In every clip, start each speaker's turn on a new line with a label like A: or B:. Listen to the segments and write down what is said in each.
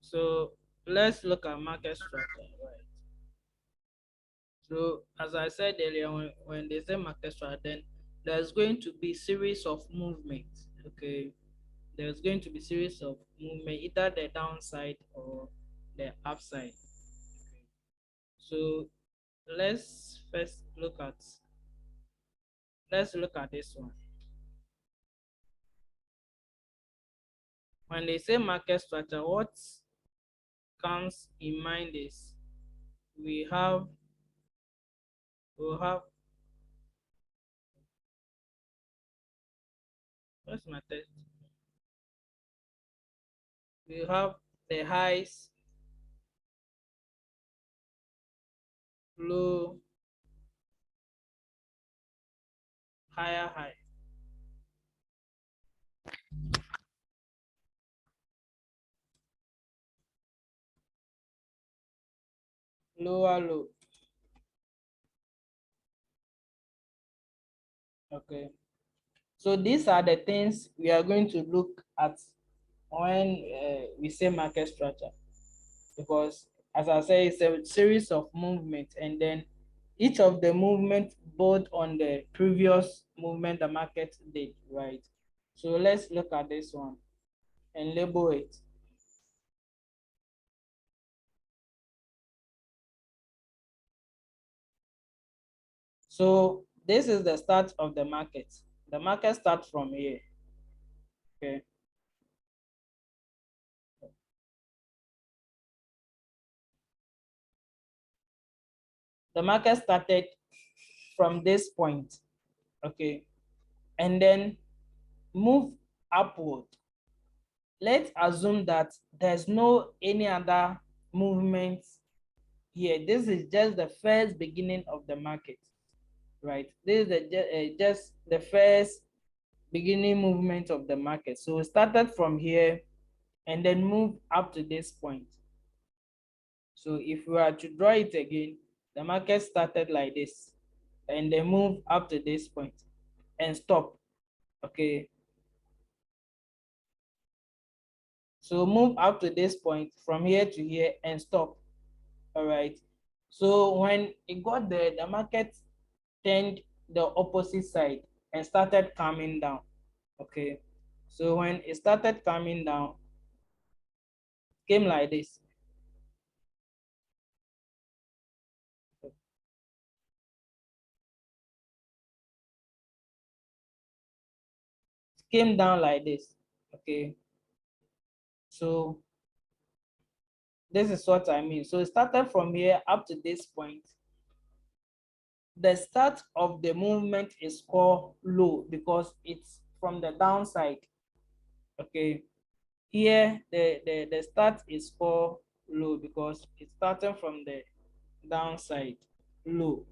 A: So let's look at market structure, right? So as I said earlier, when they say market structure, then there's going to be series of movements. Okay, there's going to be series of movement, either the downside or the upside. Okay. So let's first look at this one. When they say market structure, what comes in mind is we have we have what's my text? We have the highs, low, higher high, lower low. Okay. So these are the things we are going to look at when we say market structure, because as I say, it's a series of movements, and then each of the movement both on the previous movement the market did, right? So let's look at this one and label it. So this is the start of the market. The market starts from here. Okay. The market started from this point. Okay. And then move upward. Let's assume that there's no any other movement here. This is just the first beginning of the market, right? This is just the first beginning movement of the market. So it started from here and then move up to this point. So if we are to draw it again, the market started like this and then move up to this point and stop. Okay. So move up to this point from here to here and stop. All right. So when it got there, the market turned the opposite side and started coming down. Okay. So when it started coming down, it came like this. It came down like this. Okay. So this is what I mean. So it started from here up to this point. The start of the movement is called low because it's from the downside. Okay. Here, the start is called low because it's starting from the downside, low.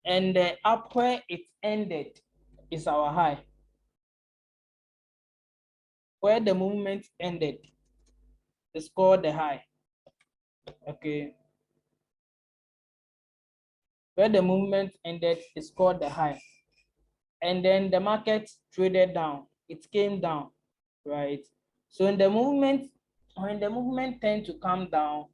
A: And up where it ended is our high. Where the movement ended is called the high. Okay. Where the movement ended is called the high. And then the market traded down. It came down, right? So in the movement, when the movement tend to come down,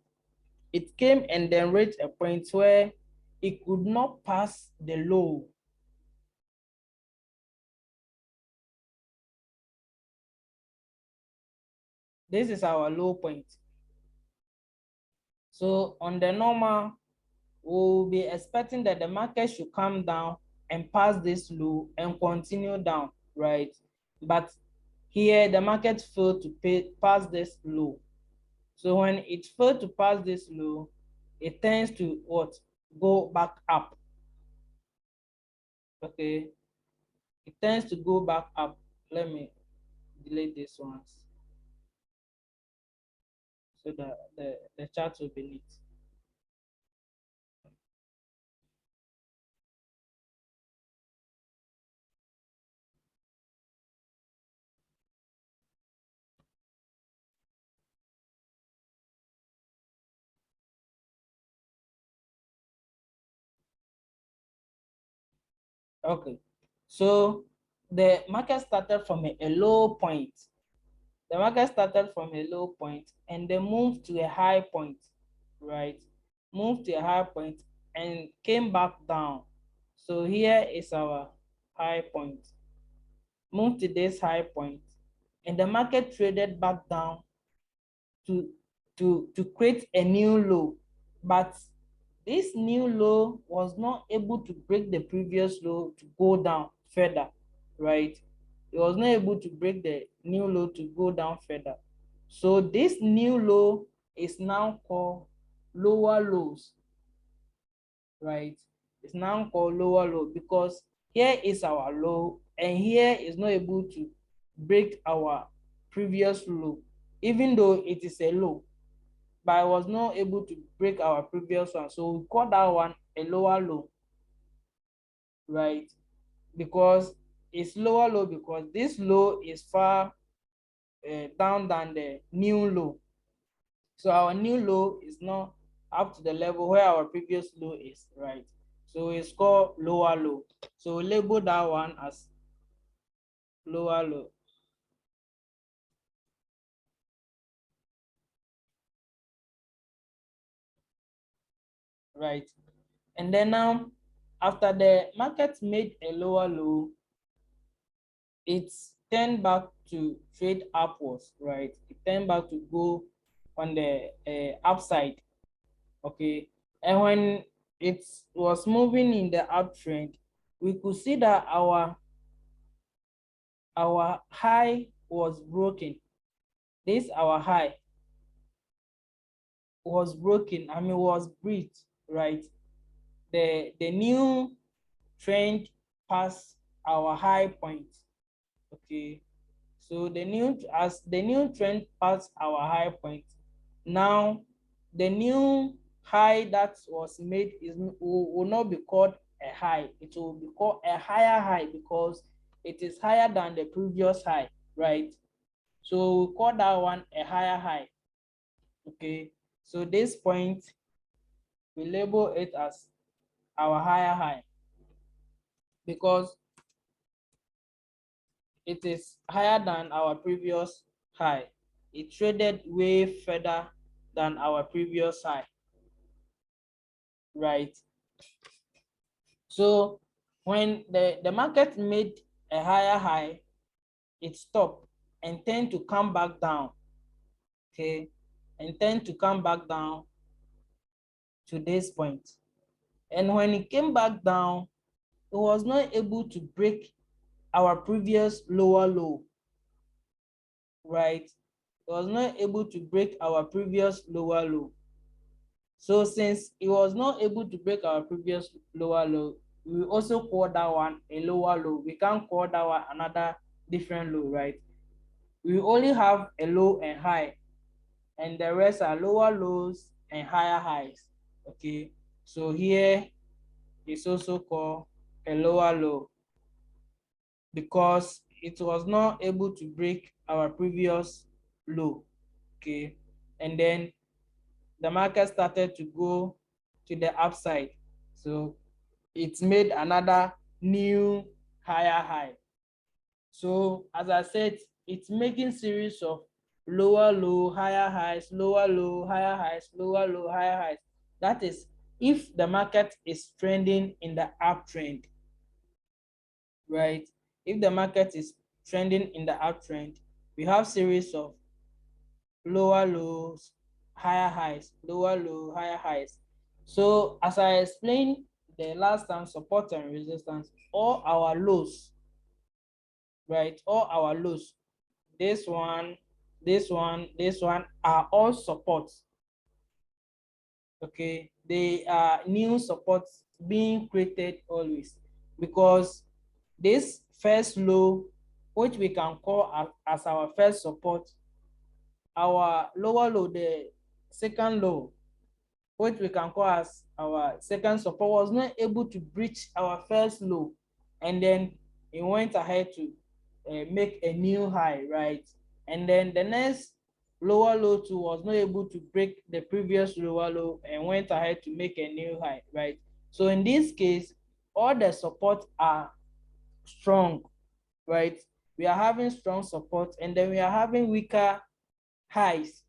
A: it came and then reached a point where it could not pass the low. This is our low point. So on the normal, we'll be expecting that the market should come down and pass this low and continue down, right? But here the market failed to pass this low. So when it failed to pass this low, it tends to what? Go back up. Okay. It tends to go back up. Let me delete this ones so that the chart will be neat. Okay. So the market started from a low point. The market started from a low point and then moved to a high point, right? Moved to a high point and came back down. So here is our high point. Moved to this high point, and the market traded back down to to create a new low. But this new low was not able to break the previous low to go down further, right? It was not able to break the new low to go down further. So this new low is now called lower lows, right? It's now called lower low because here is our low and here is not able to break our previous low, even though it is a low, but I was not able to break our previous one. So we call that one a lower low, right? Because it's lower low because this low is far down than the new low. So our new low is not up to the level where our previous low is, right? So it's called lower low. So we label that one as lower low. Right. And then now, after the market made a lower low, it's turned back to trade upwards, right? It turned back to go on the upside, okay? And when it was moving in the uptrend, we could see that our high was broken. This our high was broken, I mean was breached, right? The new trend passed our high point, okay? So as the new trend passed our high point, now the new high that was made will not be called a high. It will be called a higher high because it is higher than the previous high, right? So we call that one a higher high. Okay. So this point we label it as our higher high because it is higher than our previous high. It traded way further than our previous high, right? So when the market made a higher high, it stopped and tend to come back down, okay? And tend to come back down to this point. And when it came back down, it was not able to break our previous lower low, right? It was not able to break our previous lower low. So since it was not able to break our previous lower low, we also call that one a lower low. We can't call that one another different low, right? We only have a low and high, and the rest are lower lows and higher highs, okay? So here is also called a lower low because it was not able to break our previous low, okay? And then the market started to go to the upside. So it's made another new higher high. So as I said, it's making series of lower low, higher highs, lower low, higher highs, lower low, higher highs. That is if the market is trending in the uptrend, right? If the market is trending in the uptrend, we have series of lower lows, higher highs, lower low, higher highs. So as I explained the last time, support and resistance, all our lows, right? All our lows, this one, this one, this one are all supports. Okay, they are new supports being created always because this first low, which we can call as our first support, our lower low, the second low, which we can call as our second support, was not able to breach our first low, and then it went ahead to make a new high, right? And then the next lower low too was not able to break the previous lower low and went ahead to make a new high, right? So in this case, all the support are strong, right? We are having strong support, and then we are having weaker highs,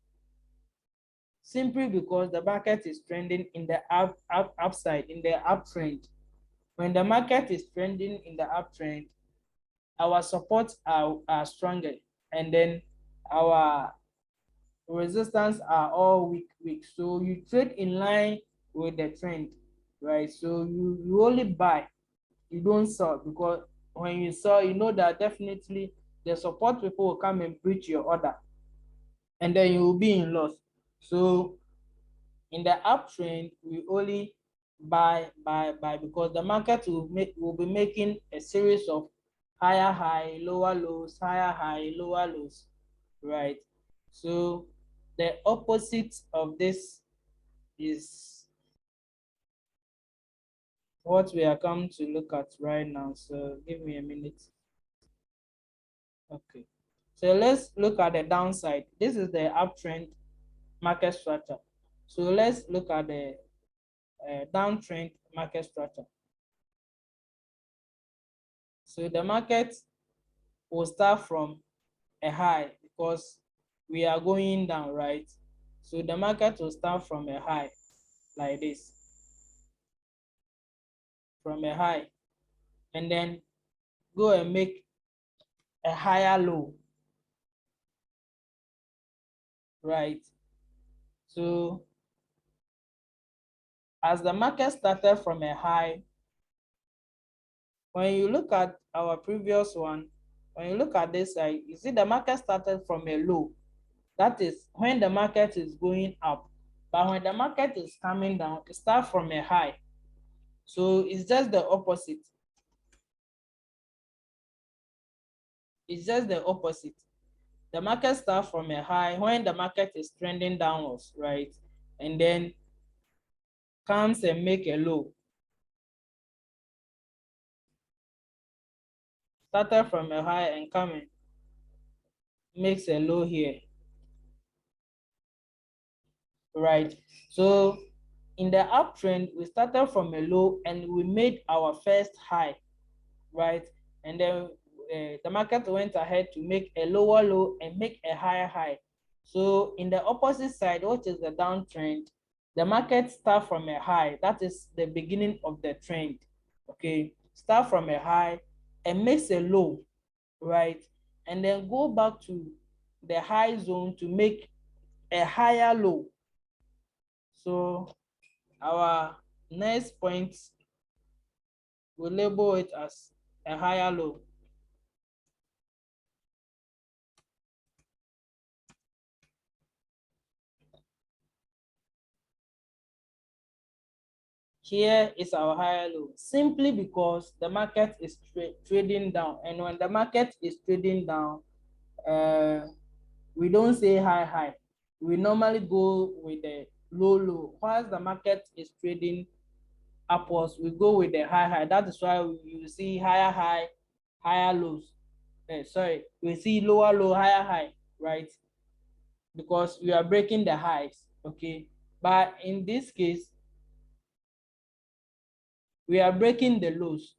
A: simply because the market is trending in the upside, in the uptrend. When the market is trending in the uptrend, our supports are stronger, and then our resistance are all weak. So you trade in line with the trend, right? So you only buy, you don't sell, because when you sell, you know that definitely the support people will come and breach your order, and then you will be in loss. So in the uptrend, we only buy, because the market will be making a series of higher high, lower lows, higher high, lower lows, right? So the opposite of this is what we are coming to look at right now. So give me a minute. Okay. So let's look at the downside. This is the uptrend market structure. So let's look at the downtrend market structure. So the market will start from a high, because we are going down, right? So the market will start from a high like this, from a high, and then go and make a higher low, right? So as the market started from a high, when you look at our previous one, when you look at this side, you see the market started from a low. That is when the market is going up. But when the market is coming down, it starts from a high. So it's just the opposite. It's just the opposite. The market starts from a high when the market is trending downwards, right? And then comes and make a low. Started from a high and coming, makes a low here, right? So in the uptrend, we started from a low and we made our first high, right? And then the market went ahead to make a lower low and make a higher high. So in the opposite side, which is the downtrend, the market start from a high. That is the beginning of the trend. Okay, start from a high and makes a low, right? And then go back to the high zone to make a higher low. So our next point, we label it as a higher low. Here is our higher low, simply because the market is trading down, and when the market is trading down, we don't say high. We normally go with the low. Whilst the market is trading upwards, we go with the high. That is why you see higher high, higher lows. Sorry, we see lower low, higher high, right? Because we are breaking the highs, okay? But in this case, we are breaking the lows,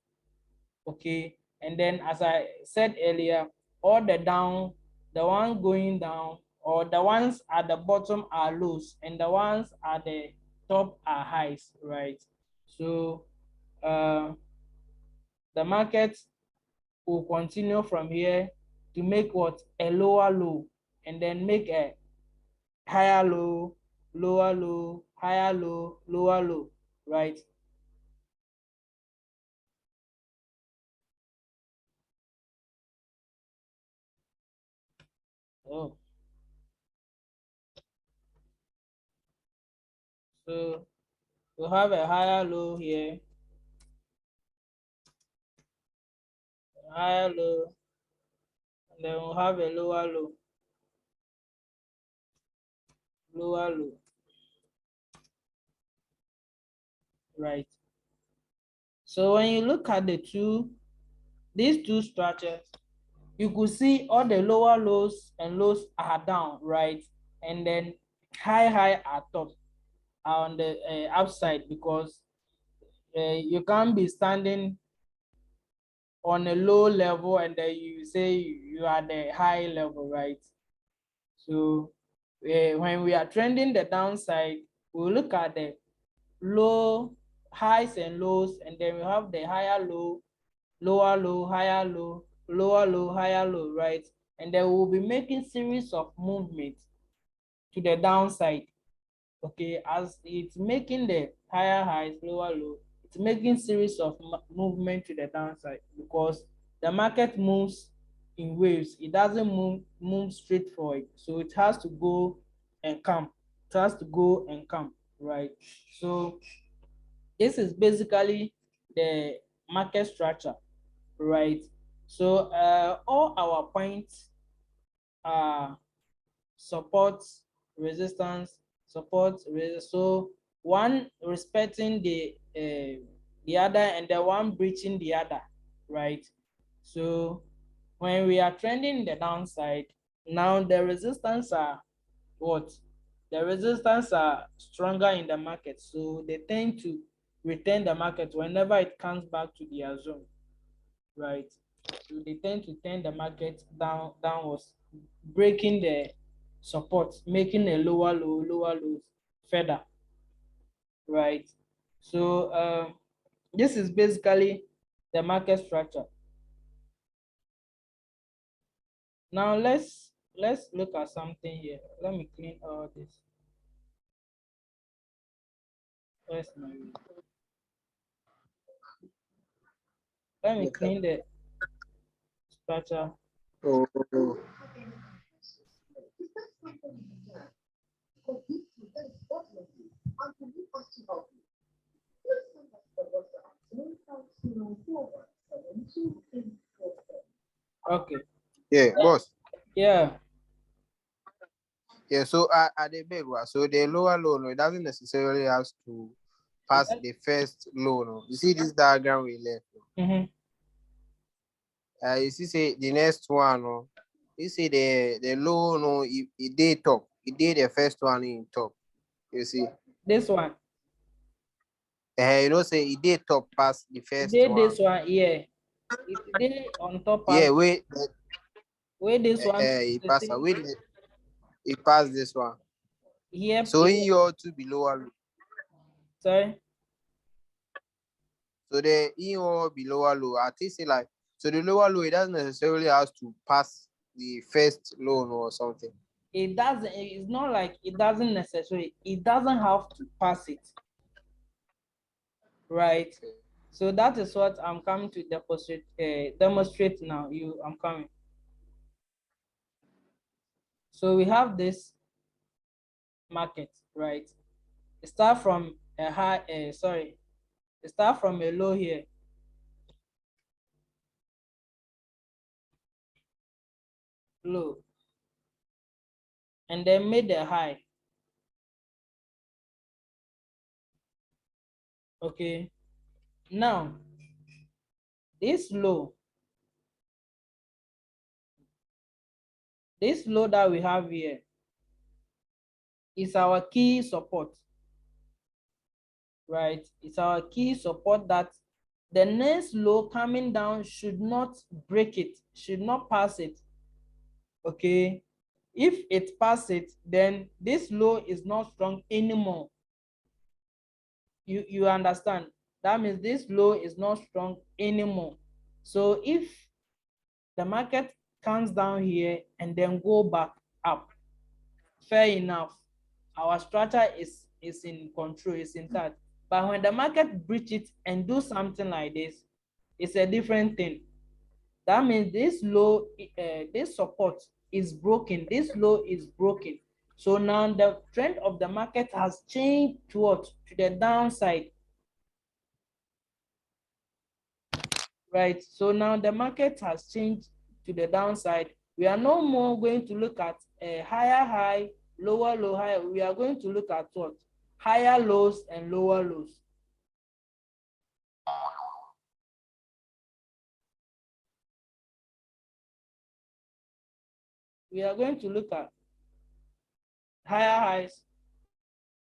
A: okay? And then as I said earlier, all the ones going down, or the ones at the bottom are lows, and the ones at the top are highs, right? So the market will continue from here to make what? A lower low, and then make a higher low, lower low, higher low, lower low, right? Oh, so we have a higher low here, higher low, and then we'll have a lower low, lower low, right? So when you look at these two structures, you could see all the lower lows and lows are down, right? And then high are top, are on the upside, because you can't be standing on a low level and then you say you are the high level, right? So when we are trending the downside, we'll look at the low, highs and lows, and then we have the higher low, lower low, higher low, lower low, higher low, right? And then we'll be making series of movements to the downside. Okay, as it's making the higher highs, lower low, it's making series of movement to the downside because the market moves in waves. It doesn't move straight forward, so it has to go and come. It has to go and come, right? So this is basically the market structure, right? So all our points are support, resistance, support, resistance. So one respecting the other and the one breaching the other, right? So when we are trending the downside, now the resistance are what? The resistance are stronger in the market, so they tend to return the market whenever it comes back to their zone, right? So they tend to turn the market downwards, breaking the support, making a lower low further, right? So this is basically the market structure. Now let's look at something here. Let me clean all this. Where's my Let me clean the structure.
B: Oh,
A: Okay.
B: yeah, boss.
A: Yeah.
B: Yeah, so at the big one, so the lower low, no, it doesn't necessarily have to pass the first low. No. You see this diagram we left.
A: Mm-hmm.
B: You see, say the next one, no, you see the low, no, it did top. It did the first one in top. You see,
A: This one.
B: you know, say it did top past the first
A: Did
B: one.
A: this one, yeah. It did on top
B: Yeah,
A: as
B: wait,
A: where this one
B: it
A: the
B: passed.
A: same
B: Wait, it passed this one.
A: here.
B: So in your to be lower low.
A: Sorry.
B: So the in or be lower low. I think say like so the lower low it doesn't necessarily have to pass the first low no, or something.
A: It doesn't, it's not like it doesn't necessarily, it doesn't have to pass it, right?
B: Okay.
A: So that is what I'm coming to demonstrate now. I'm coming. So we have this market, right? Start from a high, sorry, start from a low here, low, and then made a high. Okay, now this low, that we have here is our key support, right? It's our key support that the next low coming down should not break it, should not pass it. Okay, if it passes it, then this low is not strong anymore. You understand? That means this low is not strong anymore. So if the market comes down here and then go back up, fair enough, our structure is in control, is intact. But when the market breach it and do something like this, it's a different thing. That means this low, this support is broken, this low is broken. So now the trend of the market has changed to what? To the downside, right? So now the market has changed to the downside. We are no more going to look at a higher high, lower low, higher. We are going to look at what? Higher lows and lower lows. We are going to look at higher highs